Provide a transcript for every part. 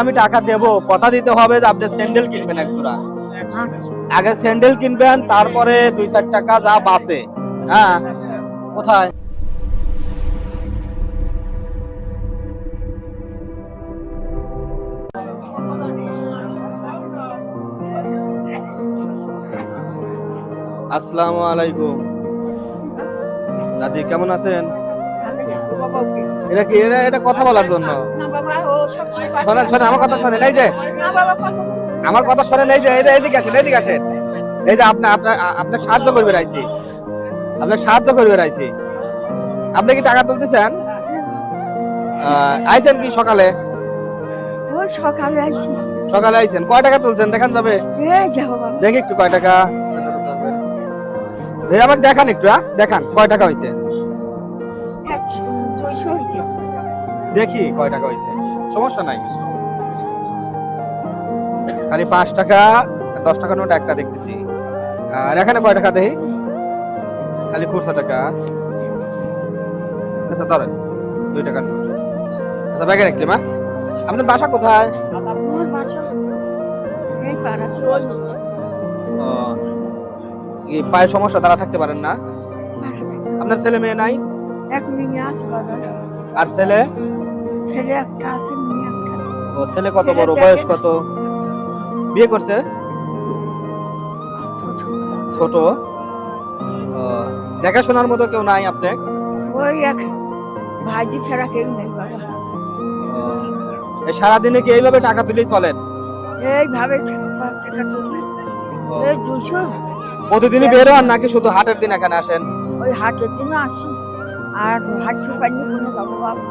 আমি টাকা দেবো, কথা দিতে হবে যে আপনি স্যান্ডেল কিনবেন এক জোড়া। আগে স্যান্ডেল কিনবেন, তারপরে 2-4 টাকা যা বাঁচে। হ্যাঁ, কোথায় আসসালামু আলাইকুম দাদি, কেমন আছেন? এটা কি এটা কথা বলার জন্য? শোনেন শোনেন, আমার কথা শোনেন। এই যে আমার কথা শোনেন, এই যে এইদিকে আসেন, এইদিকে আসেন। এই যে আপনার সাহায্য করবে রাইছি, আপনাকে সাহায্য করবে রাইছি। আপনি কি টাকা তুলতেছেন? আইছেন কি সকালে? সকালে আইছি। সকালে আইছেন। কয় টাকা তুলছেন দেখান যাবে? দেখি একটু কয় টাকা। আমাকে দেখান একটু, দেখান কয় টাকা হয়েছে, দেখি কয় টাকা হয়েছে। সমস্যা নাই, খালি 5 টাকা 10 টাকা নোট একটা দেখতেছি। আর এখানে কয় টাকা দেখি, খালি খুচরা টাকা। আচ্ছা ধরেন 2 টাকার নোট। আচ্ছা ব্যাগে রাখছি। মা, আপনার বাসা কোথায়? আমার বাসা এই পাড়াতে। এই পায়ের সমস্যা, তারা থাকতে পারেন না? আপনার ছেলে মেয়ে নাই? এক মেয়ে আছে বাজার। আর ছেলে? ছেলে একটা আছে, মেয়ে একটা আছে। ও, ছেলে কত বড়, বয়স কত? বিয়ে করছে? ছোট। দেখাশোনার মতো কেউ নাই আপনি? ওই এক ভাইজি ছাড়া কেউ নেই বাবা। এই সারাদিনে কি এইভাবে টাকা তুলেই চলেন? এইভাবে টাকা তুলি। এই 200 প্রতিদিনই বের হন নাকি শুধু হাটের দিন এখানে আসেন? ওই হাটের দিনে আসি, আর হাট পাইনি কোনো যাবো বাবা।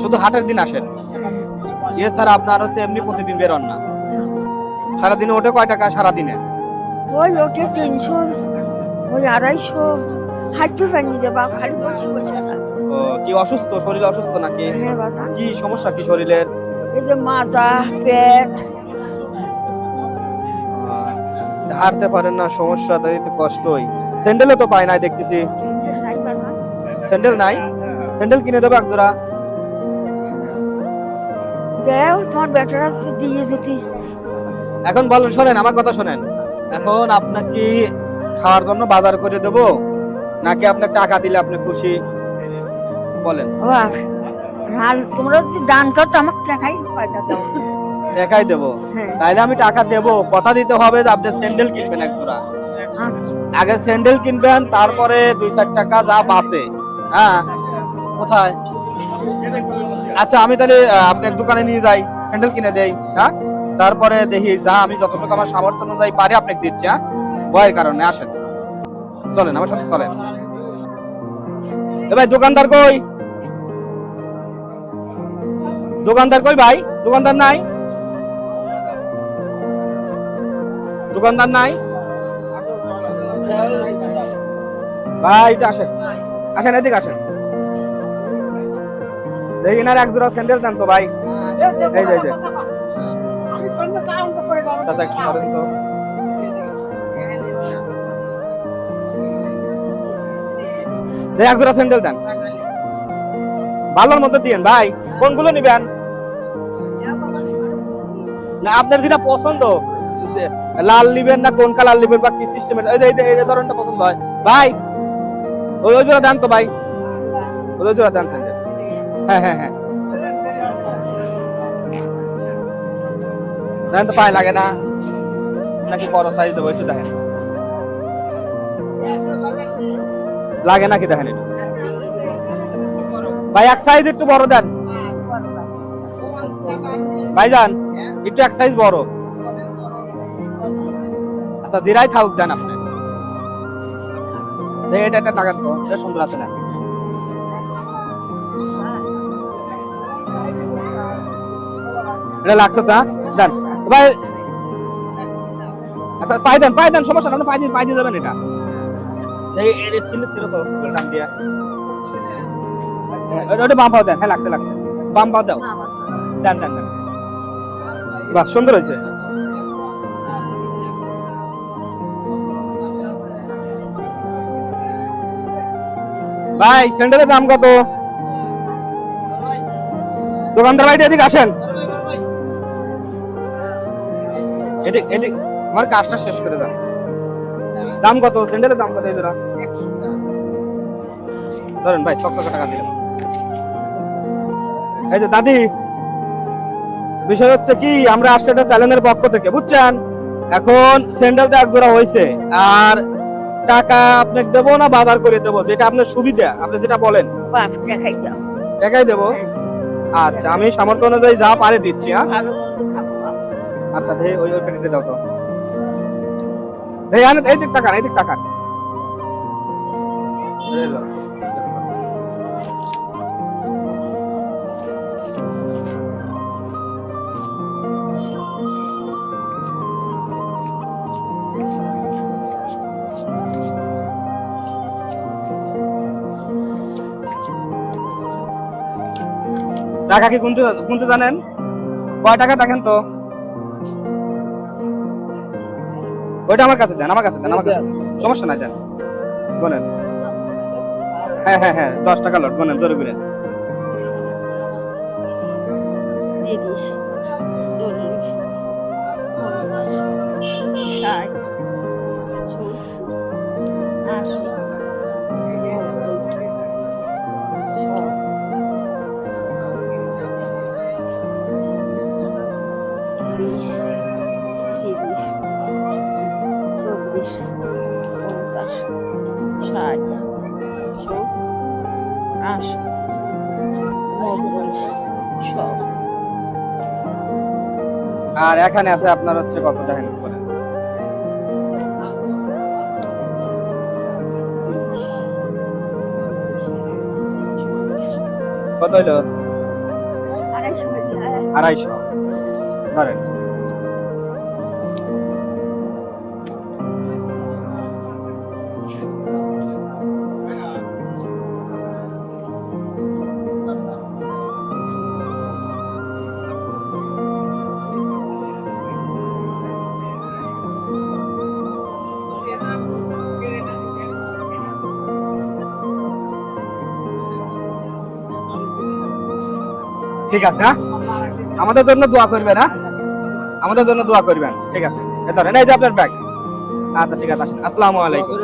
শুধু হাটের দিন আসেন? এছাড়া আপনার হচ্ছে এমনি প্রতিদিন বের হন না? সারাদিনে ওঠে কয় টাকা সারাদিনে? ওই ওঠে 300, ওই 250। হাঁটতে পারিনি যে বাপ, খালি বসে বসে থাকি। কি অসুস্থ, শরীর অসুস্থ নাকি? হ্যাঁ বাবা। কি সমস্যা কি শরীরের? এই যে মাথা, পেট। হাঁটতে পারেন না, সমস্যা, তাই তো কষ্টই। স্যান্ডেলও তো পায় নাই দেখতেছি। স্যান্ডেল নাই বাবা। স্যান্ডেল নাই? স্যান্ডেল কিনে দেবো এক জোড়া। দেও তোমার বেটারা দিয়ে দিতি। এখন বলেন, শোনেন আমার কথা শোনেন। এখন আপনাকে কি খাওয়ার জন্য বাজার করে দেবো, নাকি আপনাকে টাকা দিলে আপনি খুশি? বলেন। বাপ, আর তোমরা যদি দান করতো আমাকে টাকাই কয়টা দাও। টাকাই দেবো? হ্যাঁ। তাইলে আমি টাকা দেবো, কথা দিতে হবে যে আপনি স্যান্ডেল কিনবেন এক জোড়া। আচ্ছা। আগে স্যান্ডেল কিনবেন, তারপরে 2-4 টাকা যা বাঁচে। হ্যাঁ, কোথায়? আচ্ছা আমি তাহলে আপনার দোকানে নিয়ে যাই, স্যান্ডেল কিনে দেই। হ্যাঁ, তারপরে দেখি যা আমি যতটুকু আমার সামর্থ্য অনুযায়ী পারি আপনাকে দিচ্ছি। হ্যাঁ, ভয়ের কারণে আসেন, চলেন আমার সাথে চলেন। এ ভাই, দোকানদার কই? দোকানদার কই ভাই? দোকানদার নাই? দোকানদার নাই ভাই? এটা আসেন, আসেন এদিকে আসেন। দেখি না এক জোড়া স্যান্ডেল দেন তো ভাই। এই যে চাচা একটু সরেন তো। এক জোড়া স্যান্ডেল দেন, ভালোর মধ্যে দিয়েন ভাই। কোনগুলো নিবেন? না আপনার যেটা পছন্দ, লাল নিবেন না কোন কালার নিবেন বা কি সিস্টেমের, এই ধরনটা পছন্দ হয় ভাই। ওই জোড়া দেন তো ভাই, ওই জোড়া দেন স্যান্ডেল। হ্যাঁ হ্যাঁ হ্যাঁ দেন তো, পায়ে লাগে না নাকি? বড় সাইজ দেবো, একটু দেখেন লাগে নাকি, দেখেন একটু ভাই। এক সাইজ একটু বড় দেন ভাইজান, একটু এক সাইজ বড়। আচ্ছা জিরাই থাকুক, দেন আপনি। এটা একটা টাকা তো, এটা সুন্দর আছে না? এটা লাগছে তো, দেন ভাই। আচ্ছা পাই দেন, সমস্যা না, পাই দিয়ে যাবেন। এটা ছিল তো দাম দিয়া, ওটা বাম পাও দেন। হ্যাঁ লাগছে, বাম পাও দাও, দেন। বাহ, সুন্দর হয়েছে। ভাই স্যান্ডেলের দাম কত? দোকানদার ভাই এদিকে আসেন। এদিক আমার কাজটা শেষ করে যান। দাম কত স্যান্ডেলের দাম কত এই জোড়া? ধরেন ভাই 600 টাকা দিলাম। এই যে দাদি, বিষয় হচ্ছে কি আমরা আসছে একটা চ্যানেলের পক্ষ থেকে, বুঝছেন? এখন স্যান্ডেল তো এক জোড়া হয়েছে, আর টাকা আপনাকে দেবো না বাজার করে দেবো, যেটা আপনার সুবিধা, আপনি যেটা বলেন। বাপ দেখাই দাও। টাকাই দেবো। আচ্ছা, আমি সামর্থ্য অনুযায়ী যা পারে দিচ্ছি। হ্যাঁ, ভালো মন্দ খাবো বাপ। আচ্ছা দে ওই ফেটিতে দাও তো। এই আনে, এই দিক টাকা, এই দিক টাকা। এই দাও। টাকা কি গুনতে গুনতে জানেন? কয় টাকা দেখেন তো? ওইটা আমার কাছে দেন, আমার কাছে দেন, আমার কাছে দেন। সমস্যা নাই, দেন বলেন। হ্যাঁ হ্যাঁ হ্যাঁ, 10 টাকা লোট বলেন, জোরে করে। 30, 40, 50, 60, 70, 80, 100। আর এখানে আছে আপনার হচ্ছে কত দেখেন বলেন। কত হইলো? 250 ধরেন। ঠিক আছে, হ্যাঁ আমাদের জন্য দোয়া করবেন। হ্যাঁ আমাদের জন্য দোয়া করবেন, ঠিক আছে। এই ধরেন, এই যে আপনার ব্যাগ। আচ্ছা ঠিক আছে, আসেন। আসসালামু আলাইকুম।